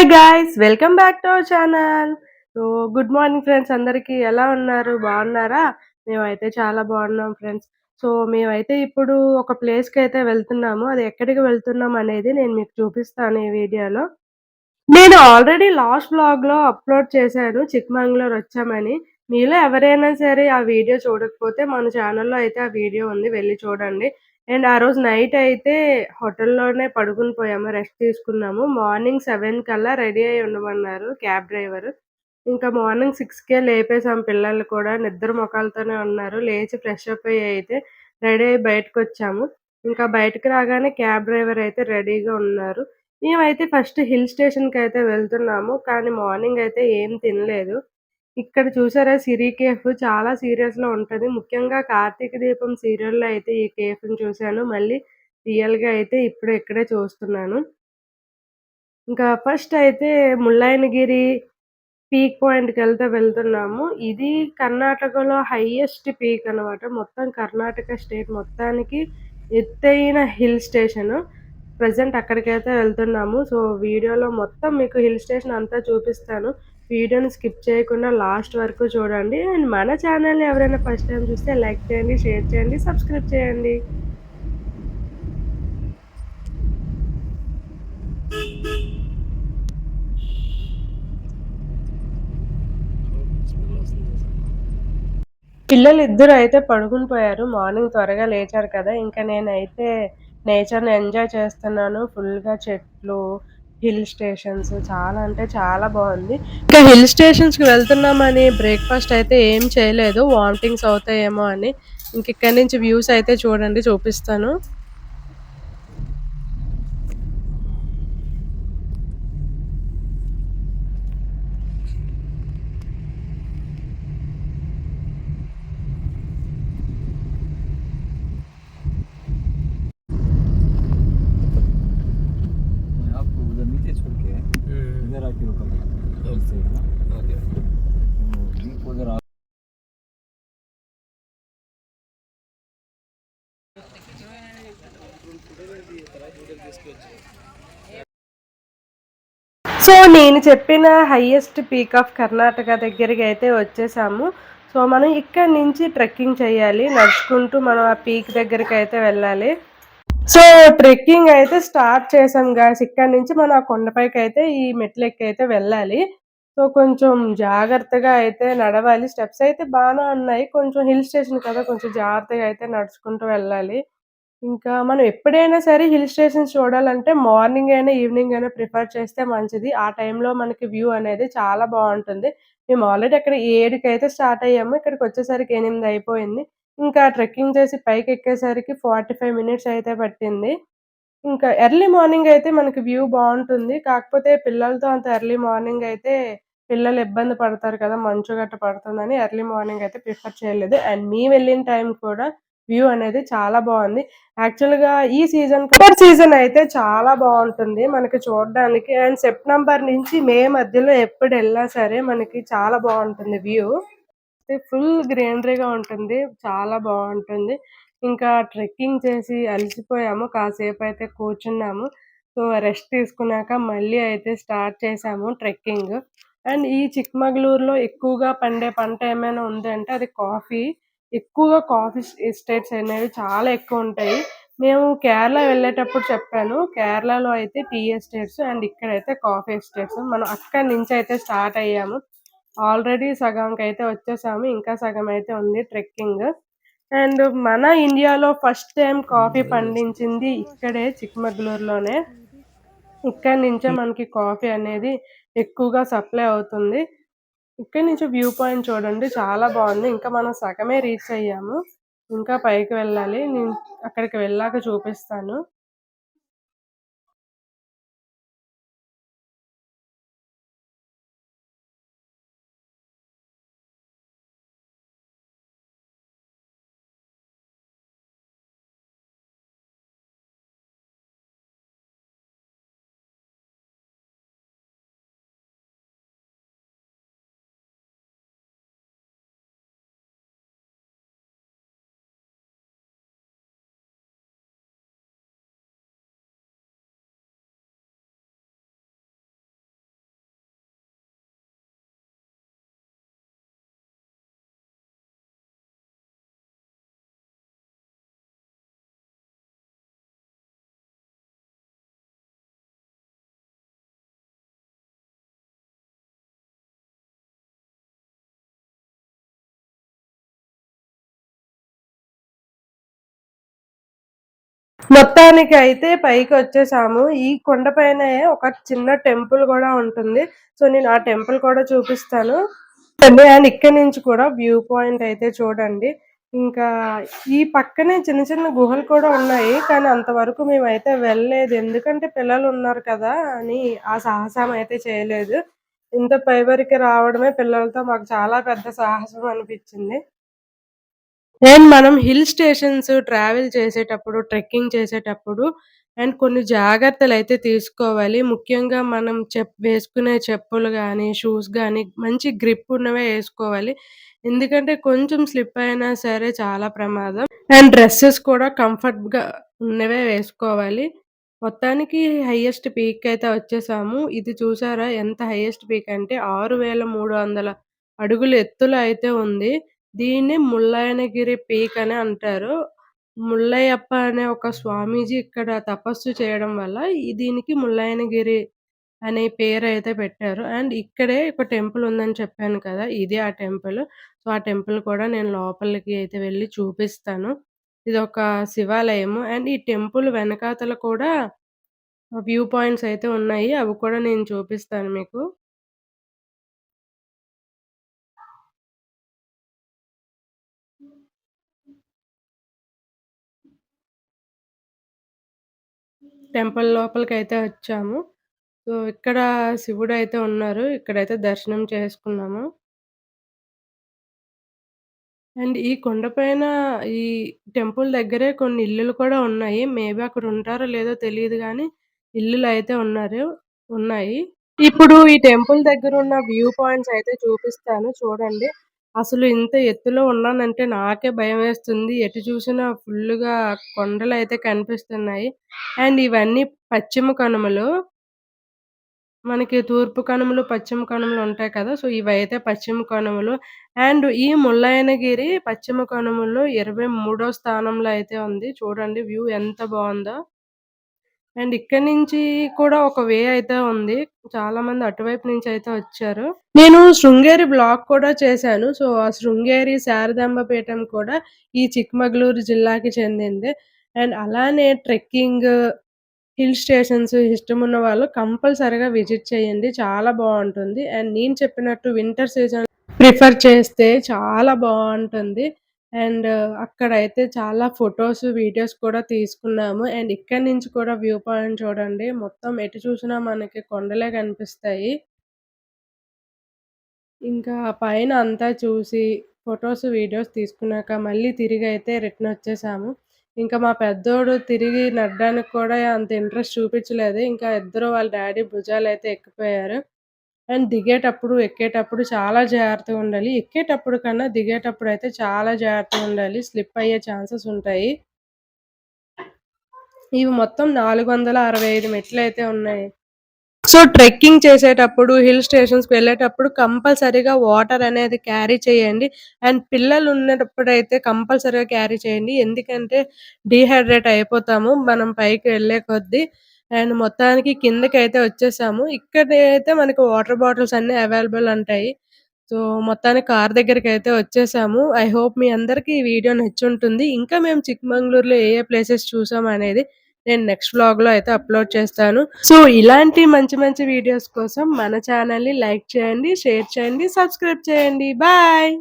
Hi guys! Welcome back to our channel. So, good morning friends అందరికీ. ఎలా ఉన్నారు? బాగున్నారా? మేమైతే చాలా బాగున్నాం ఫ్రెండ్స్. సో, మేమైతే ఇప్పుడు ఒక ప్లేస్‌కైతే వెళ్తున్నాము. అది ఎక్కడికి వెళ్తున్నాం అనేది నేను మీకు చూపిస్తాను ఈ వీడియోలో. నేను ఆల్రెడీ లాస్ట్ వ్లాగ్‌లో అప్‌లోడ్ చేశాను చిక్మంగళూరు వచ్చామని. మీలో ఎవరైనా సరే ఆ వీడియో చూడకపోతే మన ఛానల్‌లో అయితే ఆ వీడియో ఉంది. వెళ్లి చూడండి. అండ్ ఆ రోజు నైట్ అయితే హోటల్‌లోనే పడుకొని పోయాము. రెస్ట్ తీసుకున్నాము. మార్నింగ్ 7 కల్లా రెడీ అయ్యి ఉండమన్నారు క్యాబ్ డ్రైవరు. ఇంకా మార్నింగ్ 6కే లేపేసాం పిల్లల్ని కూడా. నిద్ర మొఖాలతోనే ఉన్నారు. లేచి ఫ్రెష్ అప్ అయ్యి అయితే రెడీ అయ్యి బయటకొచ్చాము. ఇంకా బయటకి రాగానే క్యాబ్ డ్రైవర్ అయితే రెడీగా ఉన్నారు. మేమైతే ఫస్ట్ హిల్ స్టేషన్‌కైతే వెళ్తున్నాము. కానీ మార్నింగ్ అయితే ఏం తినలేదు. ఇక్కడ చూసారా సిరి కేఫ్ చాలా సీరియస్‌లో ఉంటది. ముఖ్యంగా 'కార్తీక దీపం' సీరియల్‌లో అయితే ఈ కేఫ్‌ని చూసాను. మళ్ళీ రియల్‌గా అయితే ఇప్పుడు ఇక్కడే చూస్తున్నాను. ఇంకా ఫస్ట్ అయితే ముల్లాయనగిరి పీక్ పాయింట్‌కెళ్తే వెళ్తున్నాము. ఇది కర్ణాటకలో హైయెస్ట్ పీక్ అనమాట. మొత్తం కర్ణాటక స్టేట్ మొత్తానికి ఎత్తైన హిల్ స్టేషను. ప్రెజెంట్ అక్కడికైతే వెళ్తున్నాము. సో, వీడియోలో మొత్తం మీకు హిల్ స్టేషన్ అంతా చూపిస్తాను. వీడియోని స్కిప్ చేయకుండా లాస్ట్ వరకు చూడండి. అండ్ మన ఛానల్‌ని ఎవరైనా ఫస్ట్ టైమ్ చూస్తే లైక్ చేయండి, షేర్ చేయండి, సబ్స్క్రైబ్ చేయండి. పిల్లలిద్దరూ అయితే పడుకుని పోయారు. మార్నింగ్ త్వరగా లేచారు కదా! ఇంక నేనైతే నేచర్‌ని ఎంజాయ్ చేస్తున్నాను. ఫుల్‌గా చెట్లు, హిల్ స్టేషన్స్ చాలా అంటే చాలా బావుంది. ఇంకా హిల్ స్టేషన్స్‌కి వెళ్తున్నామని బ్రేక్‌ఫాస్ట్ అయితే ఏం చేయలేదు. వామిటింగ్స్ అవుతాయేమో అని. ఇక్కడి నుంచి వ్యూస్ అయితే చూడండి చూపిస్తాను. आपको उधर नीचे छोड़ के इधर आके रुका इधर से ना ओके जीप उधर आ సో, నేను చెప్పిన హైయెస్ట్ పీక్ ఆఫ్ కర్ణాటక దగ్గరికైతే వచ్చేసాము. సో, మనం ఇక్కడి నుంచి ట్రెక్కింగ్ చేయాలి. నడుచుకుంటూ మనం ఆ పీక్ దగ్గరికైతే వెళ్ళాలి. సో, ట్రెక్కింగ్ అయితే స్టార్ట్ చేసాం గాయ్స్. ఇక్కడి నుంచి మనం ఆ కొండపైకైతే ఈ మెట్లెక్కైతే వెళ్ళాలి. సో, కొంచెం జాగ్రత్తగా అయితే నడవాలి. స్టెప్స్ అయితే బానే ఉన్నాయి. కొంచెం హిల్ స్టేషన్ కదా! కొంచెం జాగ్రత్తగా అయితే నడుచుకుంటూ వెళ్ళాలి. ఇంకా మనం ఎప్పుడైనా సరే హిల్ స్టేషన్స్ చూడాలంటే మార్నింగ్ అయినా, ఈవినింగ్ అయినా ప్రిఫర్ చేస్తే మంచిది. ఆ టైంలో మనకి వ్యూ అనేది చాలా బావుంటుంది. మేము ఆల్రెడీ అక్కడ 7కైతే స్టార్ట్ అయ్యాము. ఇక్కడికొచ్చేసరికి 8 అయిపోయింది. ఇంకా ట్రెక్కింగ్ చేసి పైకెక్కేసరికి 45 మినిట్స్ అయితే పట్టింది. ఇంకా ఎర్లీ మార్నింగ్ అయితే మనకి వ్యూ బావుంటుంది. కాకపోతే పిల్లలతో అంత ఎర్లీ మార్నింగ్ అయితే పిల్లలు ఇబ్బంది పడతారు కదా! మంచు గట్ట పడుతుందని ఎర్లీ మార్నింగ్ అయితే ప్రిఫర్ చేయలేదు. అండ్ మేము వెళ్ళిన టైం కూడా వ్యూ అనేది చాలా బావుంది. యాక్చువల్‌గా ఈ సమ్మర్ సీజన్ అయితే చాలా బావుంటుంది మనకి చూడడానికి. అండ్ సెప్టెంబర్ నుంచి మే మధ్యలో ఎప్పుడెళ్ళినా సరే మనకి చాలా బావుంటుంది వ్యూ. ఫుల్ గ్రీనరీగా ఉంటుంది. చాలా బావుంటుంది. ఇంకా ట్రెక్కింగ్ చేసి అలసిపోయాము. కాసేపయితే కూర్చున్నాము. సో, రెస్ట్ తీసుకున్నాక మళ్ళీ అయితే స్టార్ట్ చేశాము ట్రెక్కింగ్. అండ్ ఈ చిక్మగళూరులో ఎక్కువగా పండే పంట ఏమైనా ఉంది అంటే అది కాఫీ. ఎక్కువగా కాఫీ ఎస్టేట్స్ అనేవి చాలా ఎక్కువుంటాయి. మేము కేరళ వెళ్ళేటప్పుడు చెప్పాను. కేరళలో అయితే టీ ఎస్టేట్స్ అండ్ ఇక్కడైతే కాఫీ ఎస్టేట్స్. మనం అక్కడి నుంచయితే స్టార్ట్ అయ్యాము. ఆల్రెడీ సగంకైతే వచ్చేసాము. ఇంకా సగం అయితే ఉంది ట్రెక్కింగ్. అండ్ మన ఇండియాలో ఫస్ట్ టైమ్ కాఫీ పండించింది ఇక్కడే చిక్మగళూరులోనే. ఇక్కడి నుంచే మనకి కాఫీ అనేది ఎక్కువగా సప్లై అవుతుంది. ఇక్కడి నుంచి వ్యూ పాయింట్ చూడండి చాలా బావుంది. ఇంకా మనం సగమే రీచ్ అయ్యాము. ఇంకా పైకి వెళ్ళాలి. నేను అక్కడికి వెళ్ళాక చూపిస్తాను. మొత్తానికి అయితే పైకొచ్చేసాము. ఈ కొండపైనే ఒక చిన్న టెంపుల్ గూడా ఉంటుంది. సో, నేను ఆ టెంపుల్ కూడా చూపిస్తాను. అండ్ ఇక్కడి నుంచి కూడా వ్యూ పాయింట్ అయితే చూడండి. ఇంకా ఈ పక్కనే చిన్న చిన్న గుహలు కూడా ఉన్నాయి. కానీ అంతవరకు మేమైతే వెళ్ళలేదు. ఎందుకంటే పిల్లలున్నారు కదా అని ఆ సాహసం అయితే చేయలేదు. ఇంత పై వరకి రావడమే పిల్లలతో మాకు చాలా పెద్ద సాహసం అనిపిచ్చింది. అండ్ మనం హిల్ స్టేషన్స్ ట్రావెల్ చేసేటప్పుడు, ట్రెక్కింగ్ చేసేటప్పుడు అండ్ కొన్ని జాగ్రత్తలైతే తీసుకోవాలి. ముఖ్యంగా మనం వేసుకునే చెప్పులు గానీ, షూస్ గానీ మంచి గ్రిప్ ఉన్నవే ఏసుకోవాలి. ఎందుకంటే కొంచెం స్లిప్ అయినా సరే చాలా ప్రమాదం. అండ్ డ్రెసెస్ కూడా కంఫర్ట్‌గా ఉన్నవే వేసుకోవాలి. మొత్తానికి హైయెస్ట్ పీక్ అయితే వచ్చేసాము. ఇది చూసారా ఎంత హైయెస్ట్ పీక్ అంటే 6300 అడుగులు ఎత్తులో అయితే ఉంది. దీన్ని ముళ్ళయనగిరి పీక్ అని అంటారు. ముల్లయ్యప్ప అనే ఒక స్వామీజీ ఇక్కడ తపస్సు చేయడం వల్ల దీనికి ముల్లయనగిరి అనే పేరైతే పెట్టారు. అండ్ ఇక్కడే ఒక టెంపుల్ ఉందని చెప్పాను కదా! ఇదే ఆ టెంపుల్. సో, ఆ టెంపుల్ కూడా నేను లోపలికి అయితే వెళ్లి చూపిస్తాను. ఇదొక శివాలయము. అండ్ ఈ టెంపుల్ వెనకాతల కూడా వ్యూ పాయింట్స్ అయితే ఉన్నాయి. అవి కూడా నేను చూపిస్తాను మీకు. టెంపుల్ లోపలికైతే వచ్చాము. సో, ఇక్కడ శివుడైతే ఉన్నారు. ఇక్కడైతే దర్శనం చేసుకున్నాము. అండ్ ఈ కొండపైన ఈ టెంపుల్ దగ్గరే కొన్ని ఇల్లులు కూడా ఉన్నాయి. మేబీ అక్కడ ఉంటారో లేదో తెలీదు గానీ, ఇల్లులైతే ఉన్నాయి. ఇప్పుడు ఈ టెంపుల్ దగ్గరున్న వ్యూ పాయింట్స్ అయితే చూపిస్తాను చూడండి. అసలు ఇంత ఎత్తులో ఉన్నానంటే నాకే భయమేస్తుంది. ఎటు చూసినా ఫుల్లుగా కొండలైతే కనిపిస్తున్నాయి. అండ్ ఇవన్నీ పశ్చిమ కనుమలు. మనకి తూర్పు కనుమలు, పశ్చిమ కనుమలు ఉంటాయి కదా! సో, ఇవైతే పశ్చిమ కనుమలు. అండ్ ఈ ముల్లయనగిరి పశ్చిమ కనుమల్లో 23 స్థానంలో అయితే ఉంది. చూడండి వ్యూ ఎంత బావుందో. అండ్ ఇక్కడి నుంచి కూడా ఒక వే అయితే ఉంది. చాలామంది అటువైపు నుంచయితే వచ్చారు. నేను శృంగేరి బ్లాగ్ కూడా చేశాను. సో, ఆ శృంగేరి శారదాంబ పీఠం కూడా ఈ చిక్కమగళూరు జిల్లాకి చెందిందే. అండ్ అలానే ట్రెక్కింగ్, హిల్ స్టేషన్స్ ఇష్టమున్న వాళ్ళు కంపల్సరీగా విజిట్ చేయండి. చాలా బావుంటుంది. అండ్ నేను చెప్పినట్టు వింటర్ సీజన్ ప్రిఫర్ చేస్తే చాలా బావుంటుంది. అండ్ అక్కడైతే చాలా ఫోటోస్, వీడియోస్ కూడా తీసుకున్నాము. అండ్ ఇక్కడి నుంచి కూడా వ్యూ పాయింట్ చూడండి. మొత్తం ఎటు చూసినా మనకి కొండలే కనిపిస్తాయి. ఇంకా పైన అంతా చూసి ఫోటోస్, వీడియోస్ తీసుకున్నాక మళ్ళీ తిరిగైతే రిటర్నొచ్చేసాము. ఇంకా మా పెద్దోడు తిరిగి నడడానికి కూడా అంత ఇంట్రెస్ట్ చూపించలేదు. ఇంకా ఇద్దరు వాళ్ళ డ్యాడీ భుజాలైతే ఎక్కిపోయారు. అండ్ దిగేటప్పుడు, ఎక్కేటప్పుడు చాలా జాగ్రత్తగా ఉండాలి. ఎక్కేటప్పుడు కన్నా దిగేటప్పుడైతే చాలా జాగ్రత్తగా ఉండాలి. స్లిప్ అయ్యే ఛాన్సెస్ ఉంటాయి. ఇవి మొత్తం 465 మెట్లయితే ఉన్నాయి. సో, ట్రెక్కింగ్ చేసేటప్పుడు, హిల్ స్టేషన్స్‌కి వెళ్ళేటప్పుడు కంపల్సరీగా వాటర్ అనేది క్యారీ చేయండి. అండ్ పిల్లలున్నప్పుడైతే కంపల్సరీగా క్యారీ చేయండి. ఎందుకంటే డీహైడ్రేట్ అయిపోతాము మనం పైకి వెళ్ళే కొద్దీ. అండ్ మొత్తానికి కిందకైతే వచ్చేసాము. ఇక్కడైతే మనకు వాటర్ బాటిల్స్ అన్నీ అవైలబుల్ ఉంటాయి. సో, మొత్తానికి కార్ దగ్గరికైతే వచ్చేసాము. ఐ హోప్ మీ అందరికి ఈ వీడియో నచ్చుంటుంది. ఇంకా మేము చిక్కమంగళూరులో ఏ ప్లేసెస్ చూసామనేది నేను నెక్స్ట్ వ్లాగ్‌లో అయితే అప్‌లోడ్ చేస్తాను. సో, ఇలాంటి మంచి మంచి వీడియోస్ కోసం మన ఛానెల్‌ని లైక్ చేయండి, షేర్ చేయండి, సబ్స్క్రైబ్ చేయండి. బాయ్.